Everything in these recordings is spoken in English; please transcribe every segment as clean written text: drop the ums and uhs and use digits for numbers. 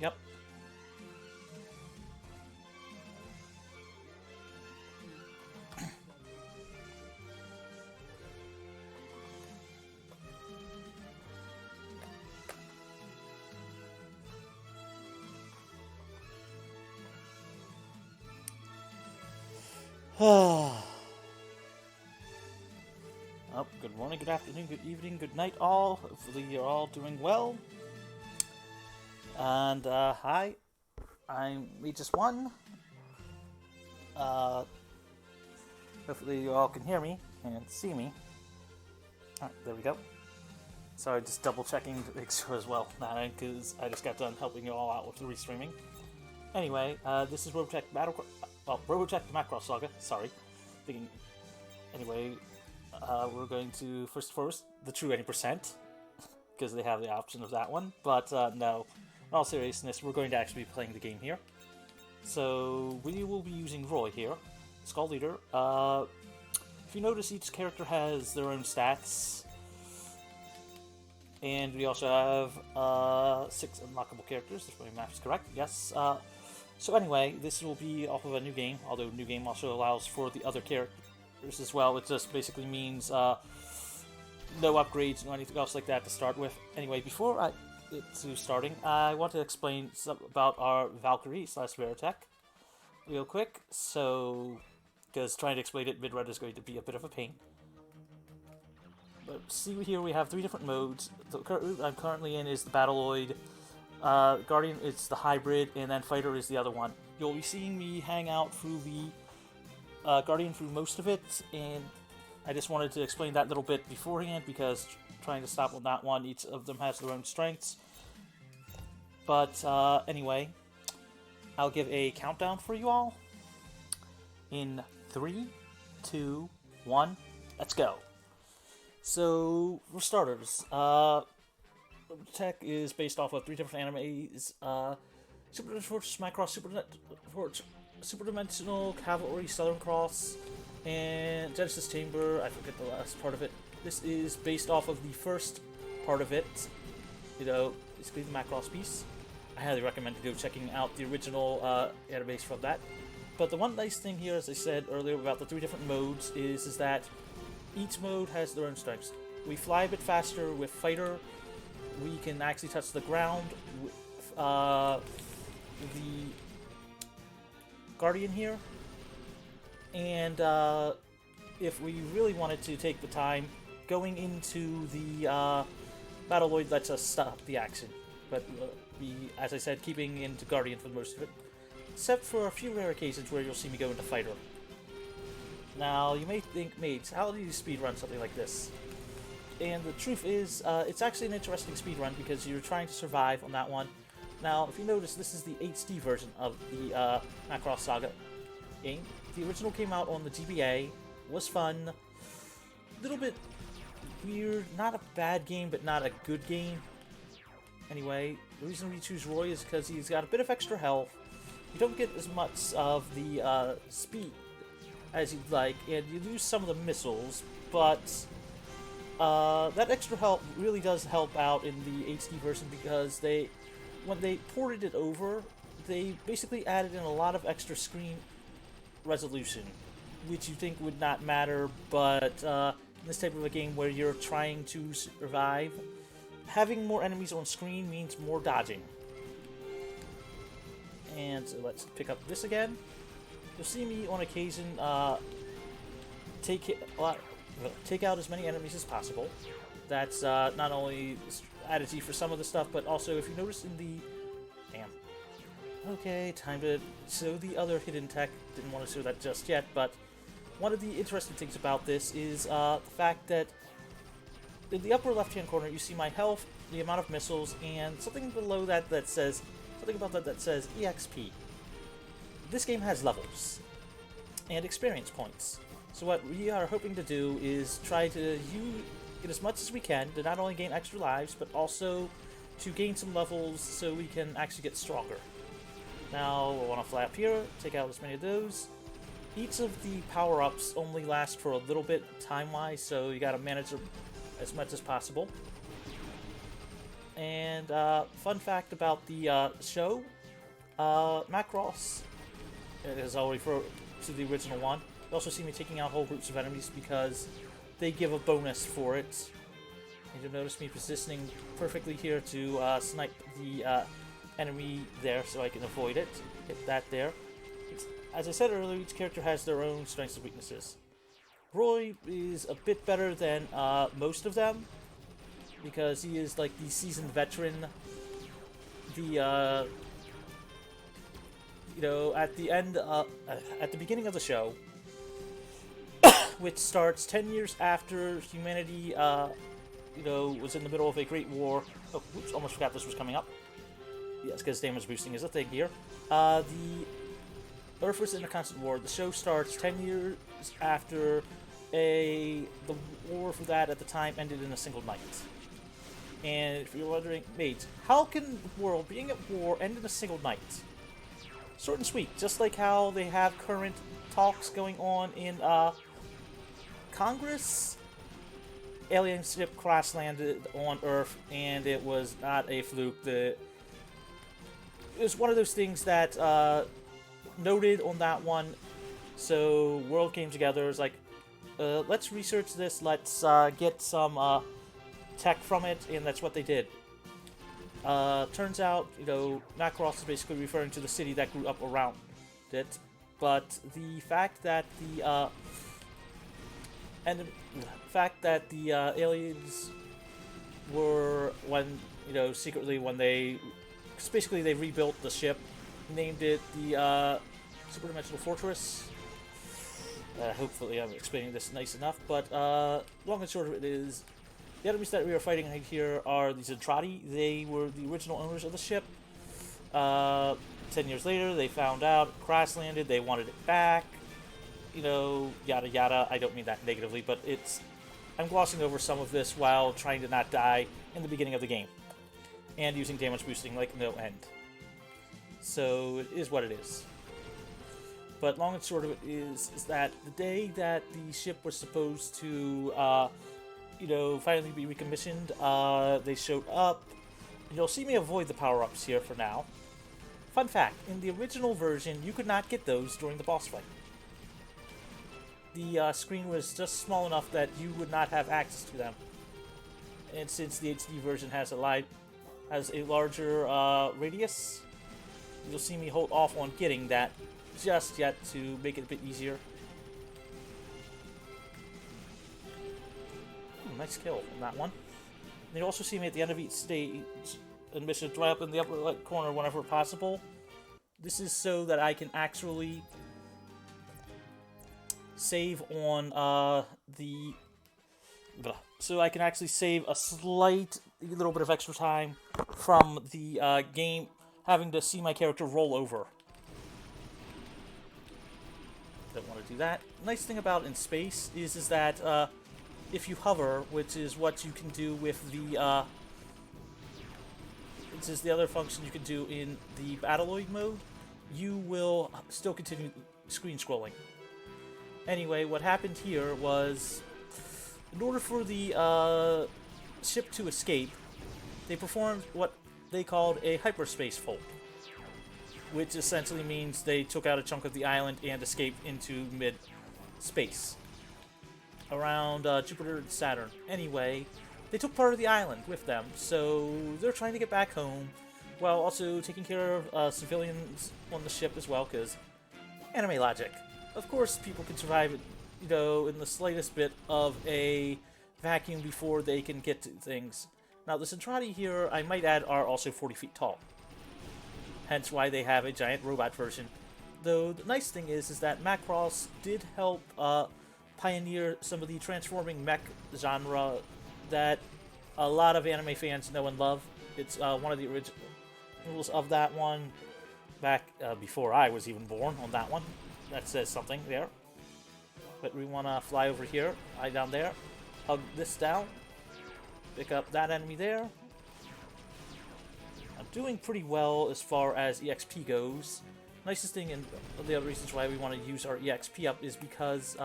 Yep. Oh, good morning, good afternoon, good evening, good night, all. Hopefully, you're all doing well. And hi, I'm Me1. Uh, Hopefully, you all can hear me and see me. Alright, there we go. Sorry, just double checking to make sure as well, because I just got done helping you all out with the restreaming. Anyway, this is Robotech Robotech the Macross Saga. Sorry. Thinking. Anyway, we're going to first the true 80%, because they have the option of that one. But no, in all seriousness, we're going to actually be playing the game here. So we will be using Roy here, Skull Leader. If you notice, each character has their own stats. And we also have 6 unlockable characters, if my math is correct. Yes. So anyway, this will be off of a new game, although new game also allows for the other characters as well. It just basically means no upgrades, no anything else like that to start with. Anyway, before I get to starting, I want to explain something about our Valkyrie/Robotech real quick. So, because trying to explain it mid-run is going to be a bit of a pain. But see here, we have 3 different modes. The route I'm currently in is the Battleoid. Guardian is the hybrid, and then Fighter is the other one. You'll be seeing me hang out through the Guardian through most of it, and I just wanted to explain that little bit beforehand, because trying to stop on that one, each of them has their own strengths. But anyway, I'll give a countdown for you all. In 3, 2, 1, let's go. So, for starters, Robotech is based off of 3 different animes. Super Force, Macross, Super Dimensional, Cavalry, Southern Cross, and Genesis Chamber. I forget the last part of it. This is based off of the first part of it. You know, basically the Macross piece. I highly recommend you go checking out the original animes from that. But the one nice thing here, as I said earlier about the 3 different modes, is that each mode has their own strengths. We fly a bit faster with Fighter. We can actually touch the ground with the Guardian here. And if we really wanted to take the time, going into the Battleoid lets us stop the action. But we, as I said, keeping into Guardian for most of it. Except for a few rare occasions where you'll see me go into Fighter. Now, you may think, mates, how do you speedrun something like this? And the truth is, it's actually an interesting speedrun because you're trying to survive on that one. Now, if you notice, this is the HD version of the Macross Saga game. The original came out on the GBA, was fun, a little bit weird, not a bad game, but not a good game. Anyway, the reason we choose Roy is because he's got a bit of extra health. You don't get as much of the speed as you'd like, and you lose some of the missiles, but that extra help really does help out in the HD version because when they ported it over, they basically added in a lot of extra screen resolution, which you think would not matter, but in this type of a game where you're trying to survive, having more enemies on screen means more dodging. And so let's pick up this again. You'll see me on occasion take out as many enemies as possible. That's not only strategy for some of the stuff, but also if you notice in the... Damn. Okay, time to show the other hidden tech. Didn't want to show that just yet, but one of the interesting things about this is the fact that in the upper left-hand corner you see my health, the amount of missiles, and something below that that says... something about that that says EXP. This game has levels and experience points. So what we are hoping to do is try to get as much as we can to not only gain extra lives, but also to gain some levels so we can actually get stronger. Now, we'll want to fly up here, take out as many of those. Each of the power-ups only last for a little bit time-wise, so you gotta manage them as much as possible. And fun fact about the show, Macross, as I'll refer to the original one, you also see me taking out whole groups of enemies because they give a bonus for it. And you'll notice me positioning perfectly here to snipe the enemy there so I can avoid it. Hit that there. As I said earlier, each character has their own strengths and weaknesses. Roy is a bit better than most of them because he is like the seasoned veteran. The you know, at the beginning of the show, which starts 10 years after humanity, you know, was in the middle of a great war. Oh, oops! Almost forgot this was coming up. Yes, because damage boosting is a thing here. The Earth was in a constant war. The show starts 10 years after the war for that at the time ended in a single night. And if you're wondering, mate, how can the world being at war end in a single night? Short and sweet, just like how they have current talks going on in Congress. Alien ship crash landed on Earth, and it was not a fluke. It was one of those things that noted on that one. So world came together. It's like, let's research this. Let's get some tech from it, and that's what they did. Turns out, you know, Macross is basically referring to the city that grew up around it. But the fact that the aliens were, when, you know, secretly when they basically they rebuilt the ship, named it the Superdimensional Fortress. Hopefully I'm explaining this nice enough, but long and short of it is, the enemies that we are fighting here are the Zentradi. They were the original owners of the ship. 10 years later, they found out, it crash landed, they wanted it back. You know, yada yada. I don't mean that negatively, but I'm glossing over some of this while trying to not die in the beginning of the game. And using damage boosting like no end. So, it is what it is. But long and short of it is that the day that the ship was supposed to, you know, finally be recommissioned, they showed up. And you'll see me avoid the power-ups here for now. Fun fact, in the original version, you could not get those during the boss fight. The screen was just small enough that you would not have access to them. And since the HD version has a larger radius, you'll see me hold off on getting that just yet to make it a bit easier. Nice kill on that one. And you also see me at the end of each stage and mission right up in the upper right corner whenever possible. This is so that I can actually save on so I can actually save a little bit of extra time from the game having to see my character roll over. Don't want to do that. Nice thing about in space is that if you hover, which is what you can do with the this is the other function you can do in the Battloid mode, you will still continue screen scrolling. Anyway, what happened here was, in order for the ship to escape, they performed what they called a hyperspace fold, which essentially means they took out a chunk of the island and escaped into mid-space around Jupiter and Saturn. Anyway, they took part of the island with them, so they're trying to get back home while also taking care of civilians on the ship as well, because anime logic. Of course, people can survive, you know, in the slightest bit of a vacuum before they can get to things. Now, the Zentradi here, I might add, are also 40 feet tall. Hence why they have a giant robot version. Though, the nice thing is that Macross did help pioneer some of the transforming mech genre that a lot of anime fans know and love. It's one of the originals of that one back before I was even born on that one. That says something there. But we want to fly over here, eye down there, hug this down, pick up that enemy there. I'm doing pretty well as far as EXP goes. Nicest thing, and one of the other reasons why we want to use our EXP up is because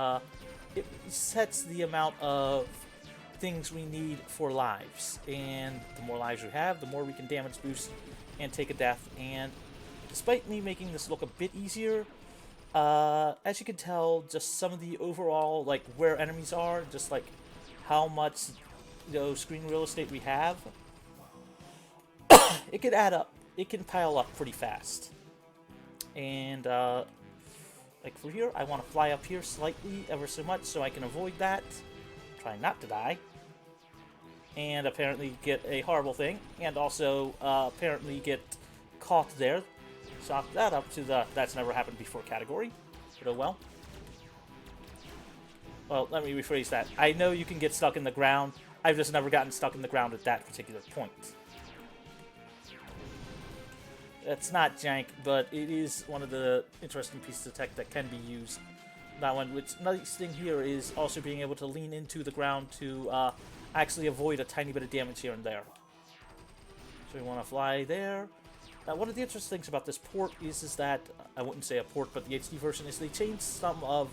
it sets the amount of things we need for lives. And the more lives we have, the more we can damage boost and take a death. And despite me making this look a bit easier, as you can tell, just some of the overall, like, where enemies are, just like how much, screen real estate we have, it can add up. It can pile up pretty fast. And, like for here, I want to fly up here slightly, ever so much, so I can avoid that. Trying not to die. And apparently get a horrible thing. And also, apparently get caught there. Chalk that up to the that's never happened before category. But oh well. Well, let me rephrase that. I know you can get stuck in the ground. I've just never gotten stuck in the ground at that particular point. It's not jank, but it is one of the interesting pieces of tech that can be used. That one, which nice thing here is also being able to lean into the ground to actually avoid a tiny bit of damage here and there. So we want to fly there. Now, one of the interesting things about this port is that, I wouldn't say a port, but the HD version is they changed some of,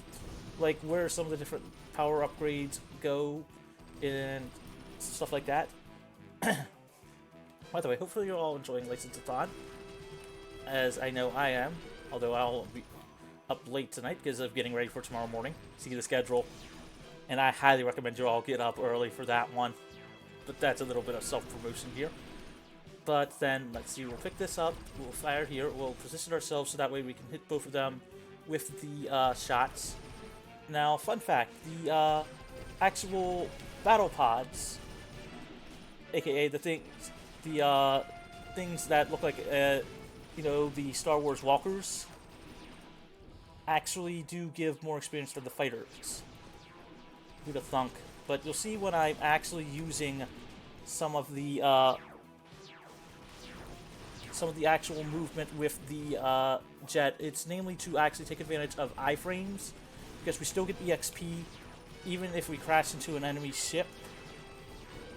like, where some of the different power upgrades go and stuff like that. By the way, hopefully you're all enjoying License-a-thon, as I know I am, although I'll be up late tonight because of getting ready for tomorrow morning, see the schedule, and I highly recommend you all get up early for that one, but that's a little bit of self-promotion here. But then, let's see, we'll pick this up, we'll fire here, we'll position ourselves so that way we can hit both of them with the shots. Now, fun fact, the actual battle pods, aka the things that look like, the Star Wars walkers, actually do give more experience to the fighters. Who'd have thunk? But you'll see when I'm actually using some of the actual movement with the jet, it's namely to actually take advantage of iframes, because we still get EXP even if we crash into an enemy ship.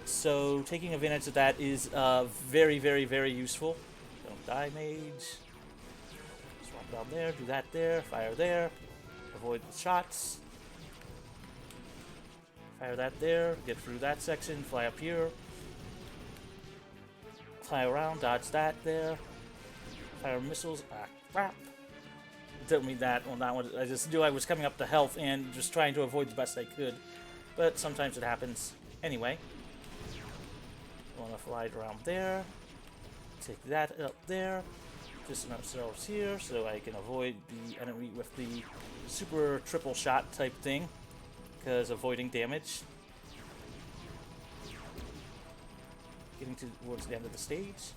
So taking advantage of that is very, very, very useful. Don't die, mage. Swap down there, do that there, fire there, avoid the shots. Fire that there, get through that section, fly up here. Fly around, dodge that there. Fire missiles. Ah, crap. Didn't mean that on that one. I just knew I was coming up to health and just trying to avoid the best I could. But sometimes it happens. Anyway. Want to fly around there. Take that up there. Position ourselves here so I can avoid the enemy with the super triple shot type thing. Because avoiding damage. Getting towards the end of the stage.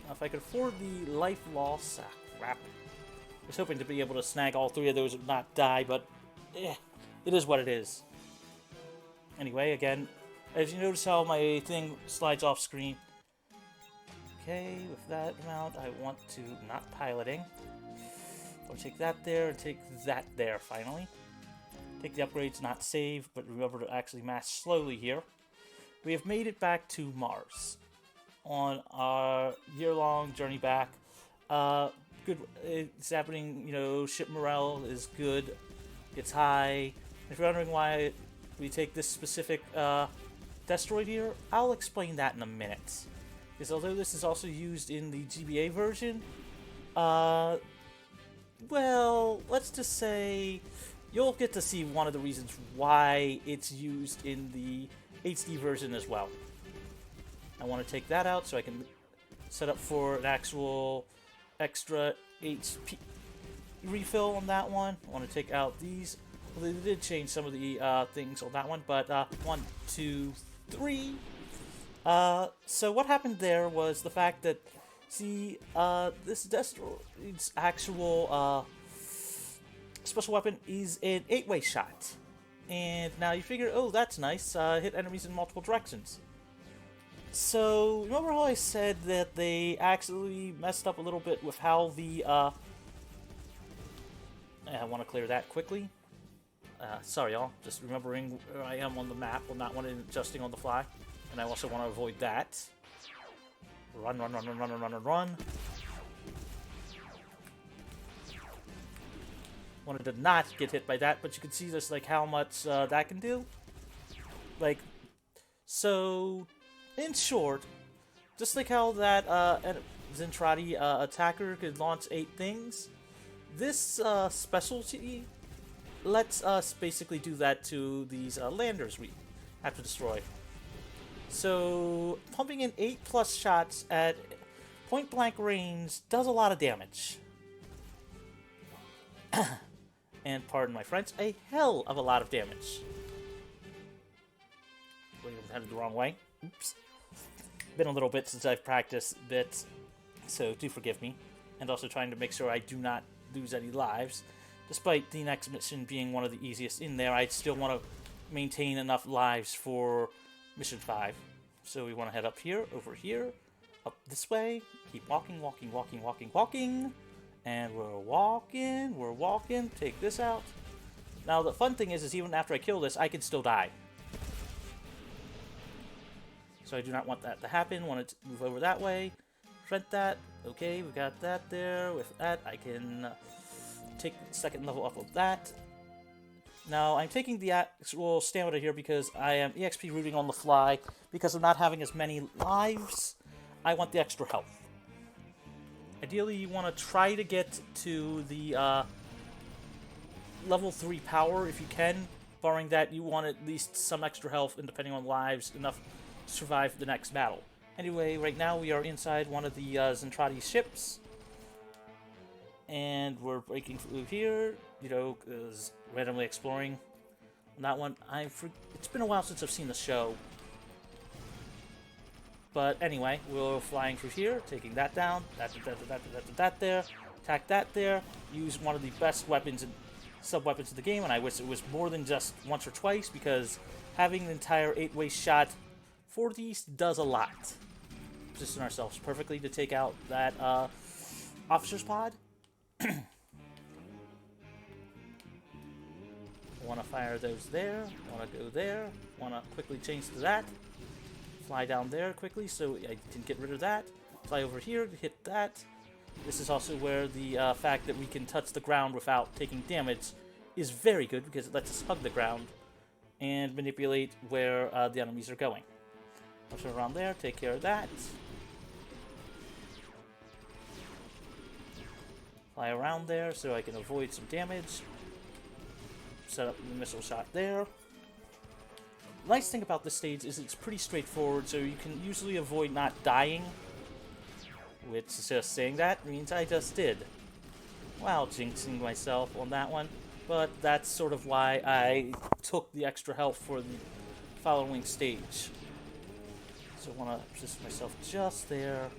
Now, if I could afford the life loss, crap. I was hoping to be able to snag all three of those and not die, but it is what it is. Anyway, again, as you notice how my thing slides off screen. Okay, with that amount, I want to not piloting. I'll take that there and take that there finally. Take the upgrades, not save, but remember to actually mash slowly here. We have made it back to Mars on our year-long journey back. Good, it's happening, ship morale is good, it's high. If you're wondering why we take this specific destroid here, I'll explain that in a minute. Because although this is also used in the GBA version, well, let's just say you'll get to see one of the reasons why it's used in the HD version as well. I want to take that out so I can set up for an actual extra HP refill on that one. I want to take out these. Well, they did change some of the things on that one, but 1, 2, 3. So what happened there was the fact that, see, this destroid's actual special weapon is an 8-way shot. And now you figure, oh, that's nice, hit enemies in multiple directions. So, remember how I said that they actually messed up a little bit with how the, I want to clear that quickly. Sorry, y'all. Just remembering where I am on the map, on that one, and adjusting on the fly. And I also want to avoid that. Run, run, run, run, run, run, run, run. Wanted to not get hit by that, but you can see just like how much that can do. Like, so, in short, just like how that Zentradi attacker could launch 8 things, this specialty lets us basically do that to these landers we have to destroy. So, pumping in 8+ shots at point blank range does a lot of damage. And pardon my French, a hell of a lot of damage. Wait, I'm headed the wrong way. Oops. Been a little bit since I've practiced bits, so do forgive me. And also trying to make sure I do not lose any lives. Despite the next mission being one of the easiest in there, I still want to maintain enough lives for mission 5. So we want to head up here, over here, up this way, keep walking, walking, walking, walking, walking. And we're walking, take this out. Now the fun thing is even after I kill this, I can still die. So I do not want that to happen. Want to move over that way. Prevent that. Okay, we got that there. With that, I can take the second level up of that. Now, I'm taking the actual stamina here because I am EXP rooting on the fly. Because of not having as many lives, I want the extra health. Ideally, you want to try to get to the level 3 power if you can. Barring that, you want at least some extra health, and depending on lives, enough to survive the next battle. Anyway, right now we are inside one of the Zentradi ships. And we're breaking through here, you know, randomly exploring. On that one, it's been a while since I've seen the show. But anyway, we're flying through here, taking that down, that there, attack that there, use one of the best weapons and sub-weapons of the game, and I wish it was more than just once or twice, because having an entire 8-way shot for these does a lot. Position ourselves perfectly to take out that officer's pod. Want to fire those there, want to go there, want to quickly change to that. Fly down there quickly so I can get rid of that. Fly over here to hit that. This is also where the fact that we can touch the ground without taking damage is very good because it lets us hug the ground and manipulate where the enemies are going. I'll turn around there, take care of that. Fly around there so I can avoid some damage. Set up the missile shot there. Nice thing about this stage is it's pretty straightforward, so you can usually avoid not dying. Which, just saying that, means I just did. Wow, jinxing myself on that one. But that's sort of why I took the extra health for the following stage. So I want to position myself just there.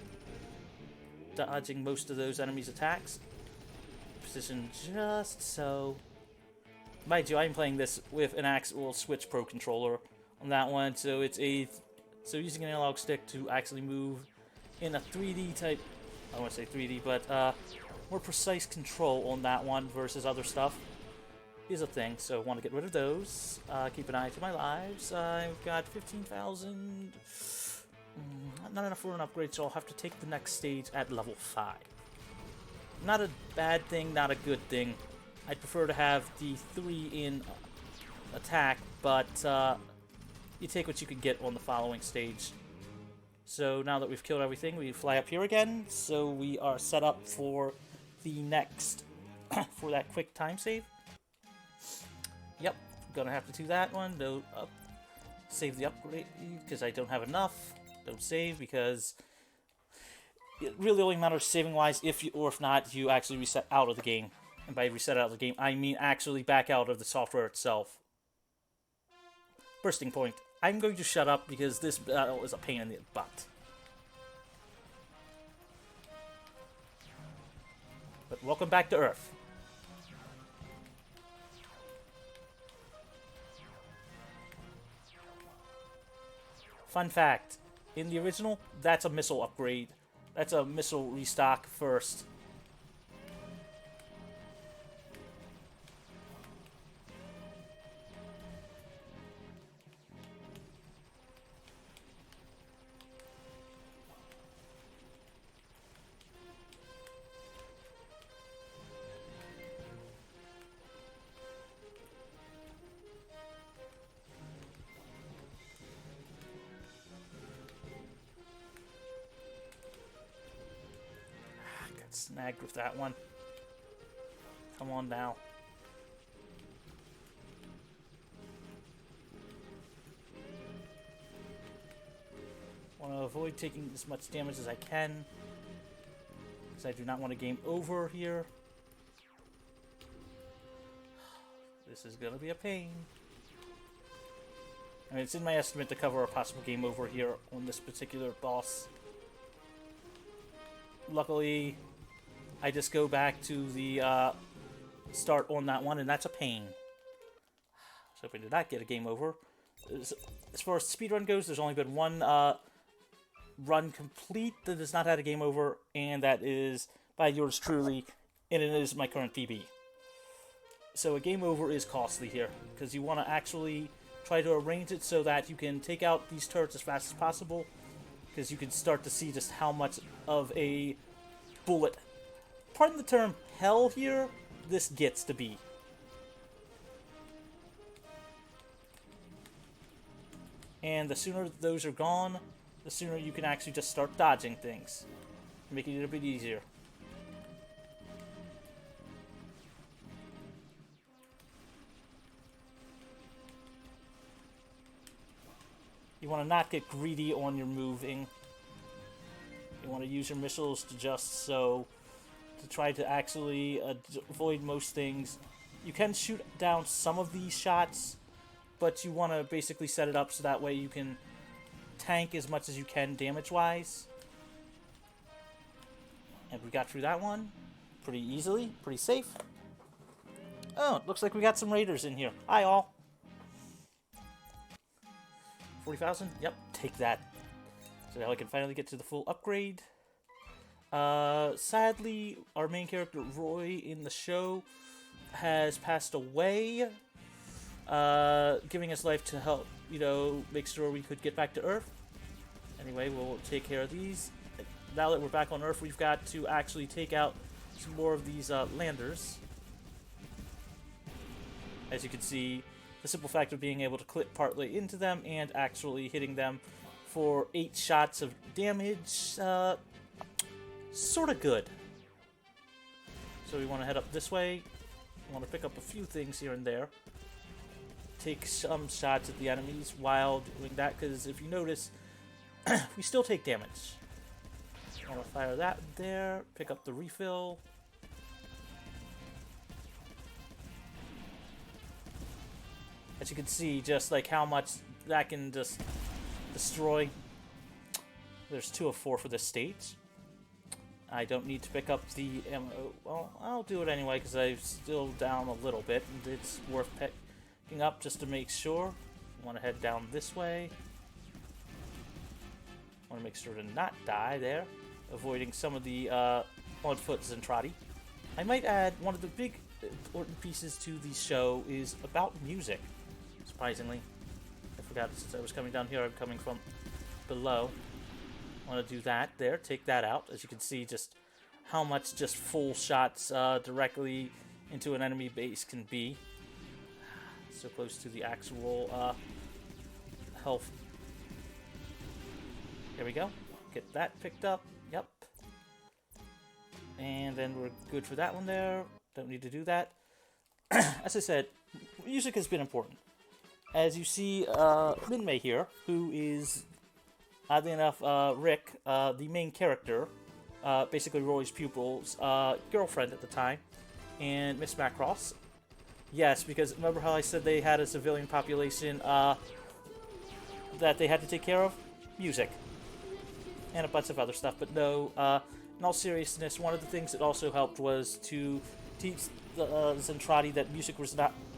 Dodging most of those enemies' attacks. Position just so. Mind you, I'm playing this with an actual Switch Pro controller on that one, so so using an analog stick to actually move in a 3D type, I don't want to say 3D, but more precise control on that one versus other stuff is a thing. So I want to get rid of those. Keep an eye to my lives. I've got 15,000. Not enough for an upgrade, so I'll have to take the next stage at level 5. Not a bad thing, not a good thing. I'd prefer to have the 3 in attack, but you take what you can get on the following stage. So now that we've killed everything, we fly up here again. So we are set up for the next, for that quick time save. Yep, gonna have to do that one. No, save the upgrade because I don't have enough. Don't save because it really only matters saving-wise if you, or if not, you actually reset out of the game. And by reset out of the game, I mean actually back out of the software itself. Bursting point. I'm going to shut up because this battle is a pain in the butt. But welcome back to Earth. Fun fact. In the original, that's a missile upgrade. That's a missile restock first. snagged with that one. Come on now. Want to avoid taking as much damage as I can, because I do not want a game over here. This is going to be a pain. I mean, it's in my estimate to cover a possible game over here on this particular boss. Luckily, I just go back to the start on that one, and that's a pain. So if we did not get a game over. As far as speedrun goes, there's only been one run complete that has not had a game over, and that is by yours truly, and it is my current PB. So a game over is costly here, because you want to actually try to arrange it so that you can take out these turrets as fast as possible, because you can start to see just how much of a bullet, pardon the term, hell here, this gets to be. And the sooner those are gone, the sooner you can actually just start dodging things, making it a bit easier. You want to not get greedy on your moving. You want to use your missiles to try to actually avoid most things. You can shoot down some of these shots, but you want to basically set it up so that way you can tank as much as you can damage-wise. And we got through that one pretty easily, pretty safe. Oh, it looks like we got some raiders in here. Hi, all. 40,000? Yep, take that. So now I can finally get to the full upgrade. Sadly, our main character, Roy, in the show has passed away, giving us life to help, make sure we could get back to Earth. Anyway, we'll take care of these. Now that we're back on Earth, we've got to actually take out some more of these landers. As you can see, the simple fact of being able to clip partly into them and actually hitting them for 8 shots of damage, sort of good. So we want to head up this way. We want to pick up a few things here and there. Take some shots at the enemies while doing that, because if you notice, we still take damage. I want to fire that there, pick up the refill. As you can see, just like how much that can just destroy. There's 2 of 4 for this stage. I don't need to pick up the ammo. Well, I'll do it anyway because I'm still down a little bit, and it's worth picking up just to make sure. I want to head down this way. I want to make sure to not die there, avoiding some of the on-foot Zentradi. I might add, one of the big important pieces to the show is about music. Surprisingly, I forgot since I was coming down here, I'm coming from below. I want to do that there, take that out. As you can see, just how much just full shots directly into an enemy base can be. So close to the actual health. There we go. Get that picked up. Yep. And then we're good for that one there. Don't need to do that. As I said, music has been important. As you see, Minmay here, who is, oddly enough, Rick, the main character, basically Roy's pupil's girlfriend at the time, and Miss Macross. Yes, because remember how I said they had a civilian population that they had to take care of? Music. And a bunch of other stuff, but no, in all seriousness, one of the things that also helped was to teach the Zentradi that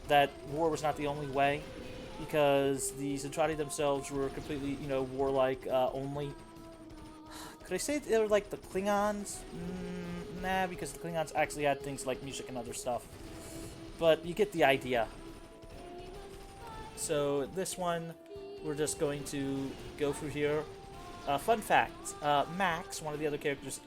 that war was not the only way, because the Zentradi themselves were completely, warlike only. Could I say they were like the Klingons? Nah, because the Klingons actually had things like music and other stuff. But you get the idea. So this one, we're just going to go through here. Fun fact, Max, one of the other characters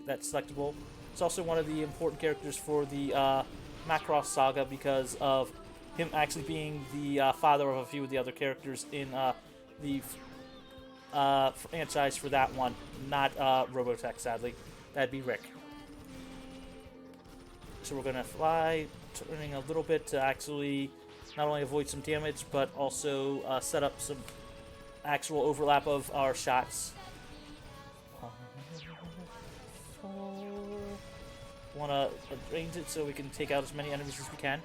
that's selectable, is also one of the important characters for the Macross Saga because of him actually being the father of a few of the other characters in the franchise for that one. Not Robotech, sadly. that'd be Rick. So we're gonna fly, turning a little bit to actually not only avoid some damage, but also set up some actual overlap of our shots. Want to arrange it so we can take out as many enemies as we can.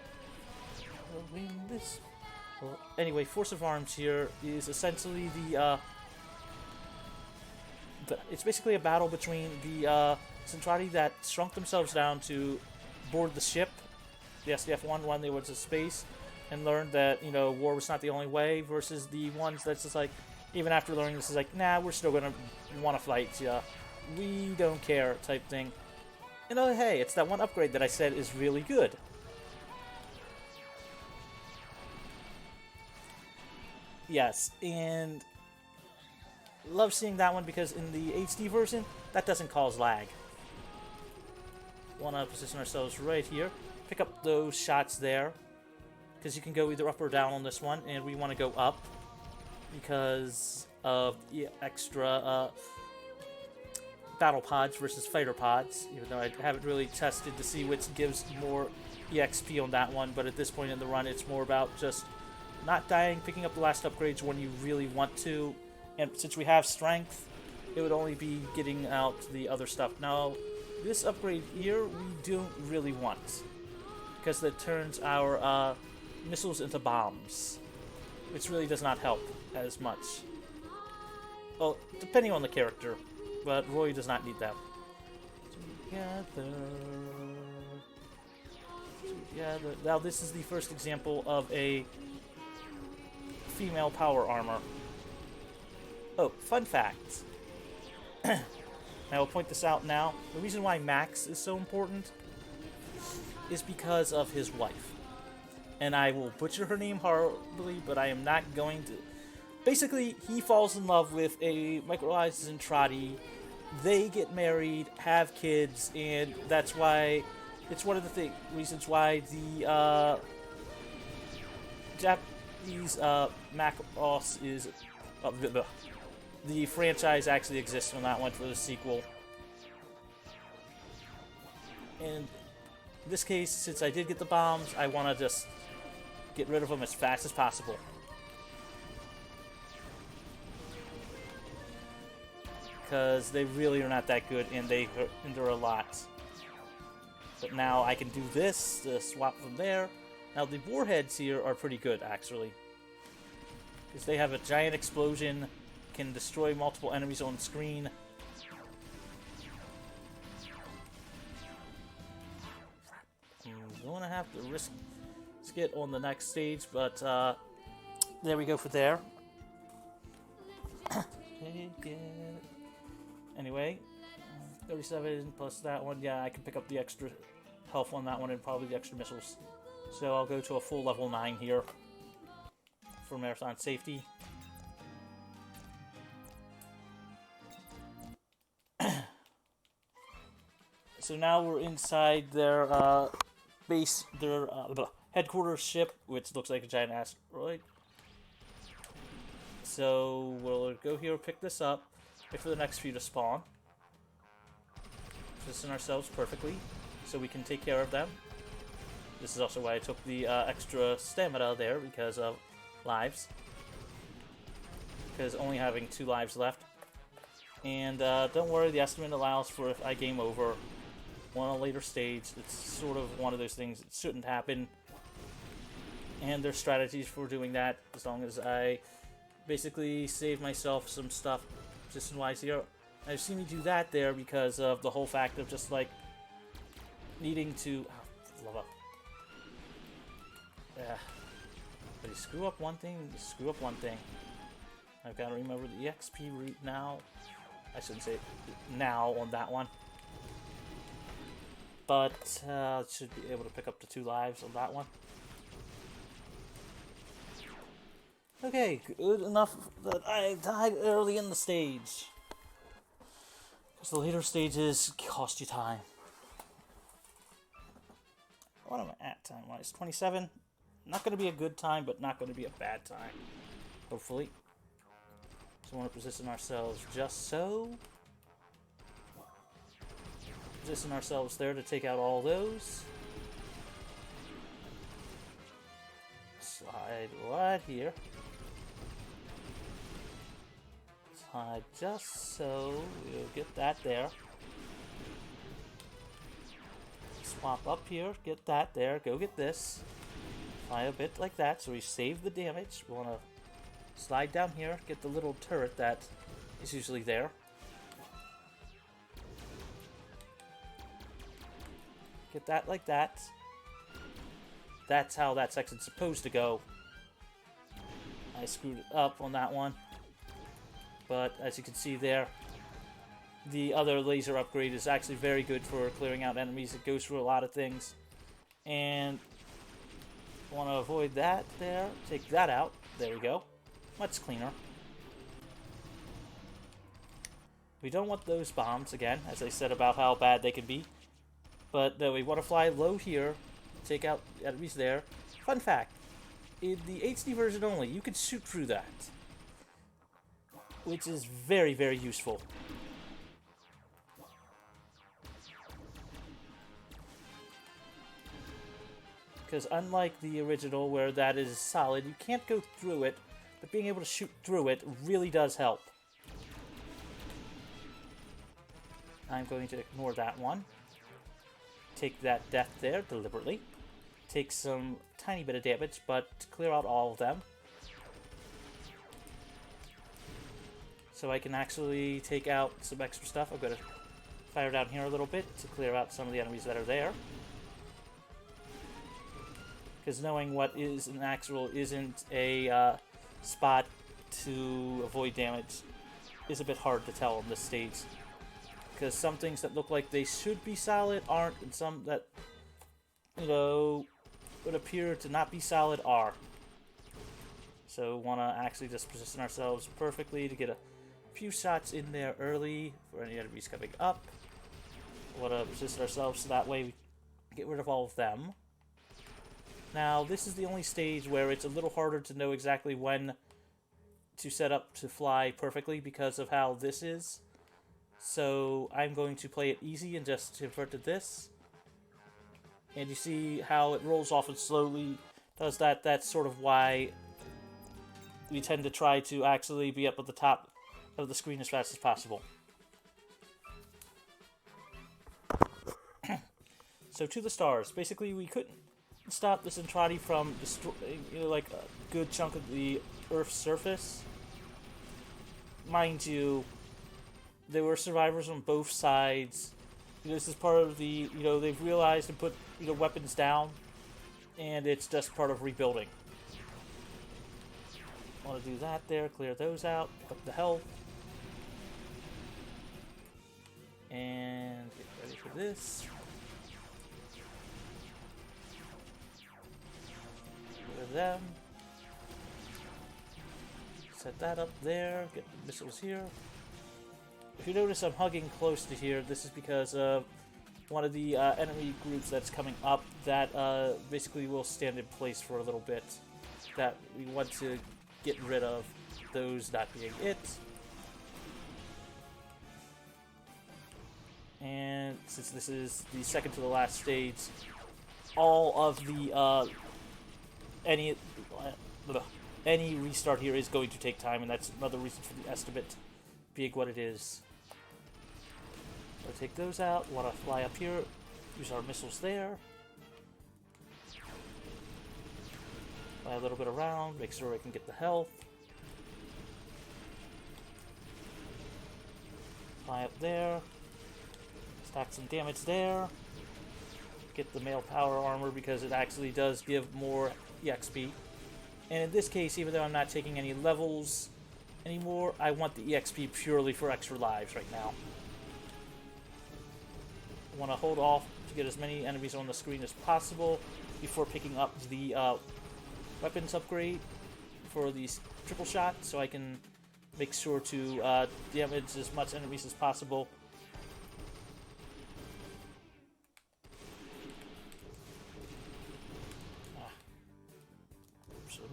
Well, anyway, Force of Arms here is essentially it's basically a battle between the Centrati that shrunk themselves down to board the ship, the SDF-1, when they went to space, and learned that, you know, war was not the only way, versus the ones that's just like, even after learning this, is like, nah, we're still gonna want to fight, yeah, we don't care, type thing. You know, hey, it's that one upgrade that I said is really good. Yes, and love seeing that one because in the HD version, that doesn't cause lag. Want to position ourselves right here, pick up those shots there, because you can go either up or down on this one, and we want to go up because of the extra battle pods versus fighter pods, even though I haven't really tested to see which gives more EXP on that one, but at this point in the run, it's more about just not dying, picking up the last upgrades when you really want to, and since we have strength, it would only be getting out the other stuff. Now, this upgrade here, we don't really want, because that turns our missiles into bombs, which really does not help as much. Well, depending on the character, but Roy does not need that. Together. Now, this is the first example of a female power armor. Oh, fun fact. I will point this out now. The reason why Max is so important is because of his wife. And I will butcher her name horribly, but I am not going to. Basically, he falls in love with a Macross Zentradi. They get married, have kids, and that's why it's one of the reasons why the Japanese Macross is the franchise actually exists on that one for the sequel. And in this case, since I did get the bombs, I want to just get rid of them as fast as possible. Because they really are not that good, and they endure a lot. But now I can do this to swap from there. Now the warheads here are pretty good, actually. Because they have a giant explosion, can destroy multiple enemies on screen. I'm going to have to risk it on the next stage, but there we go for there. Anyway, 37 plus that one. Yeah, I can pick up the extra health on that one and probably the extra missiles. So I'll go to a full level 9 here for marathon safety. So now we're inside their base, their headquarters ship, which looks like a giant asteroid. So we'll go here, pick this up, wait for the next few to spawn. Position ourselves perfectly so we can take care of them. This is also why I took the extra stamina there, because of lives. Because only having 2 lives left. And don't worry, the estimate allows for if I game over on a later stage. It's sort of one of those things that shouldn't happen. And there's strategies for doing that, as long as I basically save myself some stuff position-wise here. I've seen me do that there because of the whole fact of just like needing to... Oh, love up. Yeah. But you screw up one thing, you screw up one thing. I've got to remember the EXP route now. I shouldn't say now on that one. But should be able to pick up the 2 lives on that one. Okay, good enough that I died early in the stage. Because the later stages cost you time. What am I at time-wise? 27? Not going to be a good time, but not going to be a bad time. Hopefully. So we want to position ourselves just so. position ourselves there to take out all those. Slide right here. Slide just so we'll get that there. Swap up here, get that there, go get this. Fly a bit like that so we save the damage. We want to slide down here, get the little turret that is usually there. Get that like that. That's how that section's supposed to go. I screwed it up on that one. But as you can see there, the other laser upgrade is actually very good for clearing out enemies. It goes through a lot of things. And want to avoid that there. Take that out. There we go. Much cleaner. We don't want those bombs, again, as I said about how bad they can be. But we want to fly low here. Take out enemies there. Fun fact. In the HD version only, you can shoot through that. Which is very, very useful. Because unlike the original where that is solid, you can't go through it, but being able to shoot through it really does help. I'm going to ignore that one. Take that death there deliberately. Take some tiny bit of damage, but clear out all of them. So I can actually take out some extra stuff. I'm going to fire down here a little bit to clear out some of the enemies that are there. Because knowing what is an actual isn't a spot to avoid damage is a bit hard to tell on this stage. Because some things that look like they should be solid aren't, and some that, you know, would appear to not be solid are. So want to actually just position ourselves perfectly to get a few shots in there early for any enemies coming up. Want to position ourselves so that way we get rid of all of them. Now, this is the only stage where it's a little harder to know exactly when to set up to fly perfectly because of how this is. So I'm going to play it easy and just convert to this. And you see how it rolls off and slowly does that. That's sort of why we tend to try to actually be up at the top of the screen as fast as possible. So to the stars. Basically, we couldn't stop the Zentradi from destroying, you know, like a good chunk of the Earth's surface. Mind you, there were survivors on both sides. You know, this is part of the, you know, they've realized and put, you know, weapons down, and it's just part of rebuilding. Want to do that there, clear those out, up the health. And get ready for this. Them. Set that up there, get the missiles here. If you notice I'm hugging close to here, this is because of one of the enemy groups that's coming up that basically will stand in place for a little bit. That we want to get rid of, those not being it. And since this is the second to the last stage, all of the any restart here is going to take time, and that's another reason for the estimate being what it is. So take those out. Want to fly up here. Use our missiles there. Fly a little bit around. Make sure I can get the health. Fly up there. Stack some damage there. Get the male power armor because it actually does give more EXP. And in this case, even though I'm not taking any levels anymore, I want the EXP purely for extra lives right now. I want to hold off to get as many enemies on the screen as possible before picking up the weapons upgrade for these triple shots, so I can make sure to damage as much enemies as possible.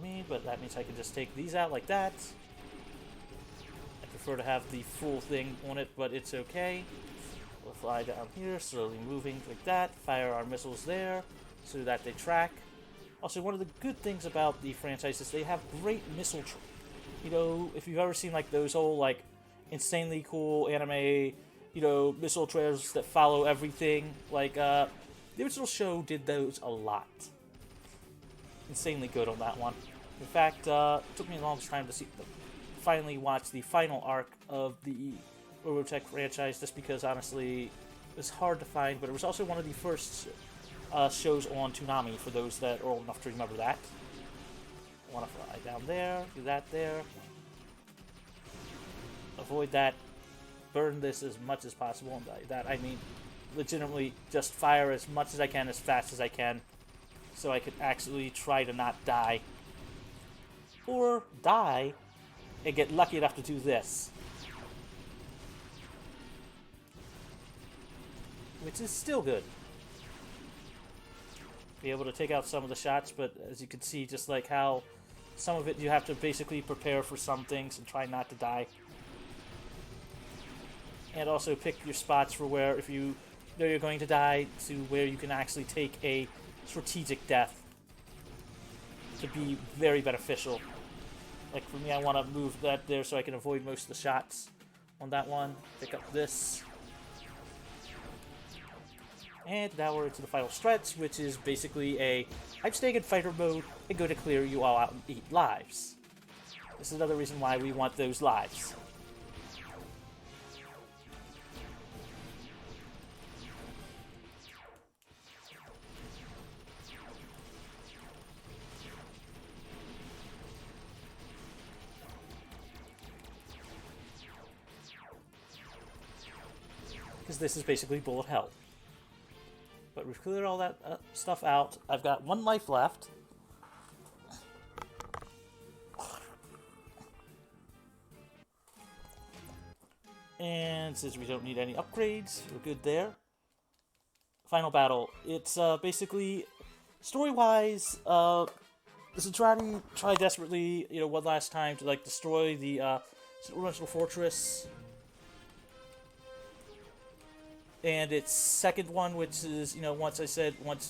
Me, but that means I can just take these out like that. I prefer to have the full thing on it, but it's okay. We'll fly down here, slowly moving like that. Fire our missiles there so that they track. Also, one of the good things about the franchise is they have great missile. You know, if you've ever seen like those old like insanely cool anime, you know, missile trailers that follow everything, like the original show did those a lot. Insanely good on that one. In fact, it took me a long time to finally watch the final arc of the Robotech franchise, just because honestly it was hard to find, but it was also one of the first shows on Toonami, for those that are old enough to remember that. I want to fly down there, do that there. Avoid that. Burn this as much as possible, and by that I mean legitimately just fire as much as I can, as fast as I can, so I could actually try to not die. Or die and get lucky enough to do this. Which is still good. Be able to take out some of the shots, but as you can see, just like how some of it you have to basically prepare for some things and try not to die. And also pick your spots for where, if you know you're going to die, to where you can actually take a strategic death to be very beneficial. Like for me, I want to move that there so I can avoid most of the shots on that one. Pick up this. And now we're into the final stretch, which is basically I'm staying in fighter mode and going to clear you all out and eat lives. This is another reason why we want those lives. Because this is basically bullet hell. But we've cleared all that stuff out. I've got 1 life left. And since we don't need any upgrades, we're good there. Final battle. It's basically, story-wise, the Zentradi try desperately, you know, one last time to like destroy the original fortress. And its second one, which is, you know, once,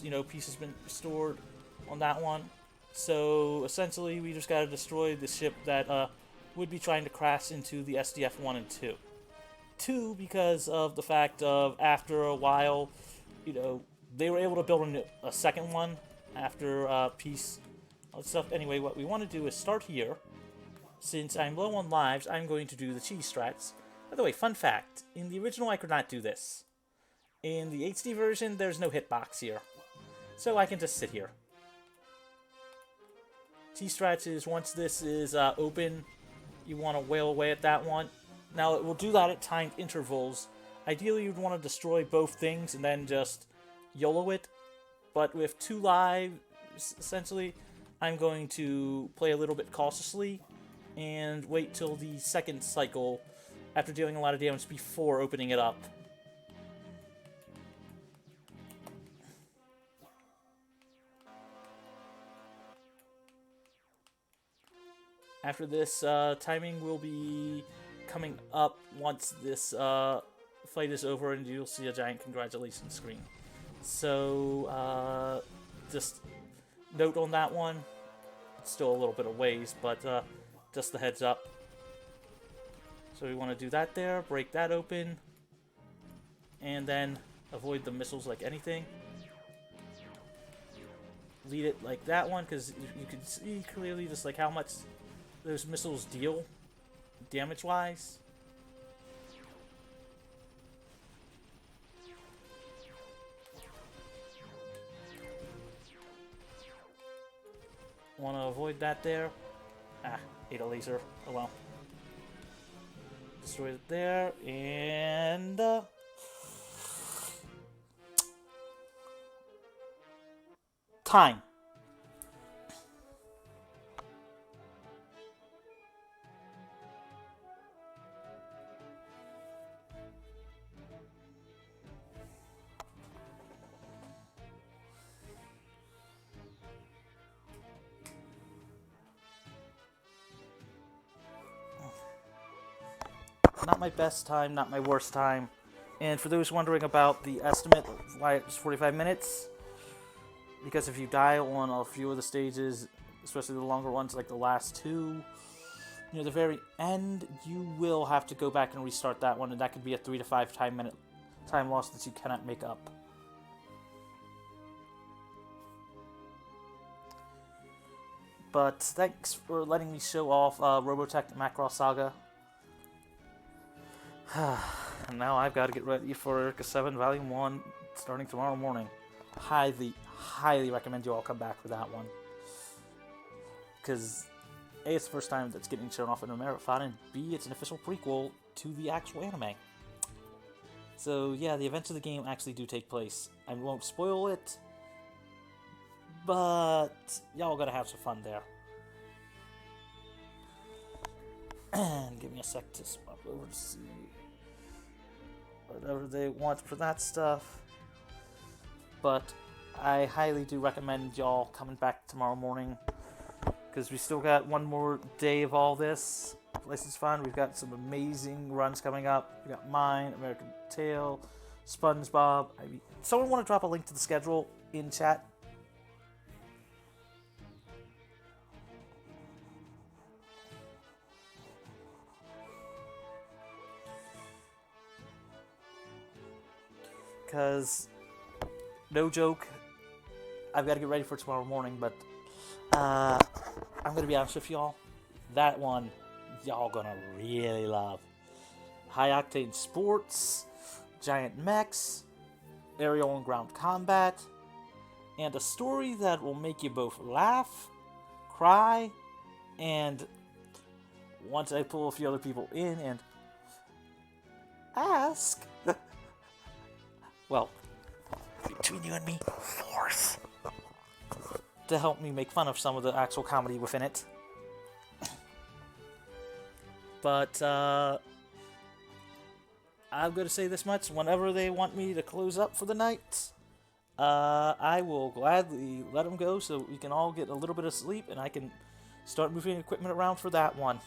you know, peace has been restored on that one. So, essentially, we just gotta destroy the ship that would be trying to crash into the SDF 1 and 2. 2, because of the fact of, after a while, you know, they were able to build a second one after peace and stuff. Anyway, what we want to do is start here. Since I'm low on lives, I'm going to do the cheese strats. By the way, fun fact, in the original I could not do this. In the HD version, there's no hitbox here. So I can just sit here. T-strats is, once this is open, you want to wail away at that one. Now, it will do that at timed intervals. Ideally, you'd want to destroy both things and then just YOLO it. But with 2 lives, essentially, I'm going to play a little bit cautiously and wait till the second cycle after dealing a lot of damage before opening it up. After this, timing will be coming up once this fight is over, and you'll see a giant congratulations screen. So, just note on that one, it's still a little bit of ways, but just the heads up. So we want to do that there, break that open, and then avoid the missiles like anything. Lead it like that one, because you can see clearly just like how much those missiles deal damage-wise. Want to avoid that there. Ah, ate a laser. Oh well. Destroy it there, and time. Not my best time, not my worst time, And for those wondering about the estimate, why it's 45 minutes, because if you die on a few of the stages, especially the longer ones like the last two, near the very end, you will have to go back and restart that one, and that could be a 3 to 5 minute time loss that you cannot make up. But thanks for letting me show off Robotech Macross Saga. And now I've got to get ready for Erika 7 Volume 1 starting tomorrow morning. Highly recommend you all come back for that one. Because A, it's the first time that's getting shown off in a marathon, and B, it's an official prequel to the actual anime. So yeah, the events of the game actually do take place. I won't spoil it, but y'all gotta have some fun there. And give me a sec to swap over to see whatever they want for that stuff. But I highly do recommend y'all coming back tomorrow morning, because we still got one more day of all this. Place is fun. We've got some amazing runs coming up. We got mine, American Tail, SpongeBob. Someone want to drop a link to the schedule in chat? Because, no joke, I've got to get ready for tomorrow morning, but I'm going to be honest with y'all. That one, y'all gonna really love. High octane sports, giant mechs, aerial and ground combat, and a story that will make you both laugh, cry, and once I pull a few other people in and ask, well, between you and me, force, to help me make fun of some of the actual comedy within it. But, I'm going to say this much. Whenever they want me to close up for the night, I will gladly let them go so we can all get a little bit of sleep and I can start moving equipment around for that one.